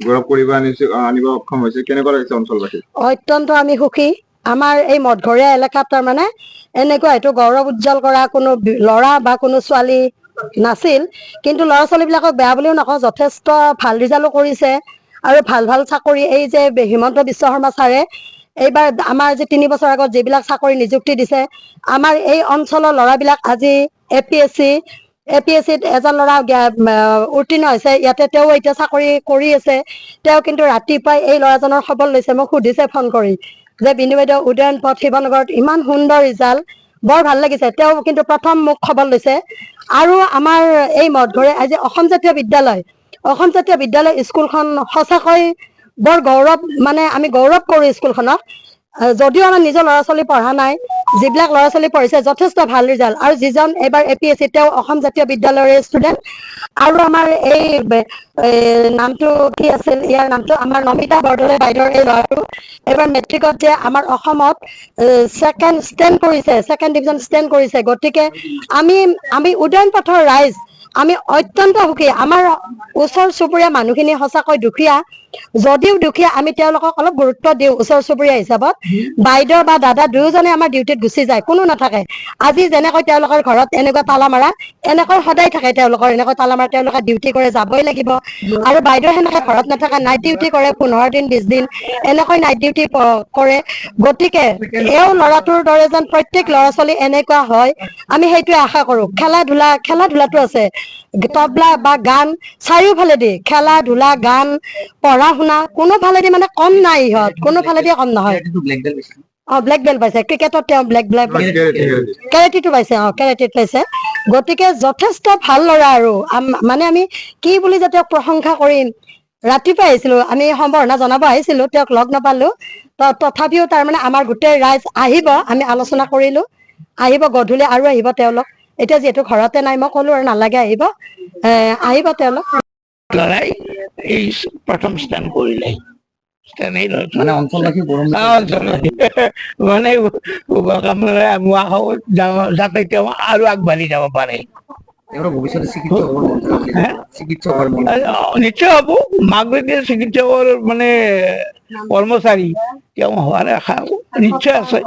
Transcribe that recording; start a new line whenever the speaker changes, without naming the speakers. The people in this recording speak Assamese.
গৌৰৱ কৰিব আনিব সক্ষম হৈছে, কেনেকুৱা লাগিছে অঞ্চলবাসী?
অত্যন্ত আমি সুখী। আমাৰ এই মঠঘৰীয়া এলেকাত তাৰমানে এনেকুৱা হয়তো গৌৰৱ উজ্জ্বল কৰা কোনো ল'ৰা বা কোনো ছোৱালী নাছিল, কিন্তু ল'ৰা ছোৱালীবিলাকক বেয়া বুলিও নকওঁ, যথেষ্ট ভাল ৰিজাল্টো কৰিছে আৰু ভাল ভাল চাকৰি। এই যে হিমন্ত বিশ্ব শৰ্মা ছাৰে এইবাৰ আমাৰ যে 3 বছৰ আগত যিবিলাক চাকৰি নিযুক্তি দিছে, আমাৰ এই অঞ্চলৰ ল'ৰাবিলাক আজি এপিএছচিত এজন ল'ৰা উত্তীৰ্ণ হৈছে, ইয়াতে তেওঁ এতিয়া চাকৰি কৰি আছে। তেওঁ কিন্তু ৰাতিপুৱাই এই ল'ৰাজনৰ খবৰ লৈছে, মোক সুধিছে ফোন কৰি যে বিন্দু বাইদেউ উদয়ন পথ শিৱনগৰত ইমান সুন্দৰ ৰিজাল্ট, বৰ ভাল লাগিছে। তেওঁ কিন্তু প্ৰথম মোক খবৰ লৈছে। আৰু আমাৰ এই মঠঘৰে আজি অসম জাতীয় বিদ্যালয় স্কুলখন সঁচাকৈ বৰ গৌৰৱ, মানে আমি গৌৰৱ কৰোঁ স্কুলখনক। যদিও আমাৰ নিজৰ ল'ৰা ছোৱালী পঢ়া নাই, যিবিলাক ল'ৰা ছোৱালী পঢ়িছে যথেষ্ট ভাল ৰিজাল্ট। আৰু যিজন এইবাৰ এপিএছচি তেওঁ অসম জাতীয় বিদ্যালয়ৰে ষ্টুডেণ্ট। আৰু আমাৰ এই নামটো কি আছিল, ইয়াৰ নামটো আমাৰ নমিতা বৰদলৈ বাইদেউৰ এই ল'ৰাটো এইবাৰ মেট্ৰিকত যে আমাৰ অসমত ছেকেণ্ড ডিভিজন ষ্টেণ্ড কৰিছে। গতিকে আমি উদয়ন পথৰ ৰাইজ আমি অত্যন্ত সুখী। আমাৰ ওচৰ চুবুৰীয়া মানুহখিনি সঁচাকৈ দুখীয়া, যদিও দুখীয়া আমি তেওঁলোকক অলপ গুৰুত্ব দিওঁ ওচৰ চুবুৰীয়া হিচাপত। বাইদেউ বা দাদা দুয়োজনে আমাৰ ডিউটিত গুচি যায়, কোনো নাথাকে। আজি যেনেকৈ তেওঁলোকৰ ঘৰত এনেকুৱা তালা মাৰা, এনেকৈ সদায় থাকে তেওঁলোকৰ এনেকৈ তালা মাৰা। তেওঁলোকে ডিউটি কৰে, যাবই লাগিব। আৰু বাইদেউ সেনেকে ঘৰত নাথাকে, নাইট ডিউটি কৰে, 15 দিন 20 দিন এনেকৈ নাইট ডিউটি কৰে। গতিকে এওঁ ল'ৰাটোৰ দৰে যেন প্ৰত্যেক ল'ৰা ছোৱালী এনেকুৱা হয়, আমি সেইটোৱে আশা কৰো। খেলা ধূলাটো আছে, তবলা বা গান চাৰিওফালেদি খেলা ধূলা গান পঢ়া শুনা কোনোফালেদি মানে কম নাই, ইহঁত কোনোফালেদি কম নহয়। ব্লেক বেল্ট পাইছে ক্ৰিকেটত, তেওঁ কেৰাটিটো পাইছে, কেৰাটিত পাইছে। গতিকে যথেষ্ট ভাল ল'ৰা। আৰু মানে আমি কি বুলি যে তেওঁক প্ৰশংসা কৰিম। ৰাতিপুৱা আহিছিলো, আমি সম্বৰ্ধনা জনাব আহিছিলো, তেওঁক লগ নাপালো। তথাপিও তাৰমানে আমাৰ গোটেই ৰাইজ আহিব, আমি আলোচনা কৰিলো, আহিব গধূলি আৰু আহিব তেওঁলোক। এতিয়া যিহেতু ঘৰতে নাই, মই ক'লো আৰু নালাগে, আহিব তেওঁলোক।
লৰাই এই প্ৰথম স্থান কৰিলে, মানে অঞ্চলবাসী মানে যাতে তেওঁ আৰু আগবাঢ়ি যাব পাৰে। নিশ্চয় হব। মাক দেউতাকে চিকিৎসকৰ মানে কৰ্মচাৰী, তেওঁ হোৱাৰ আশা নিশ্চয় আছে।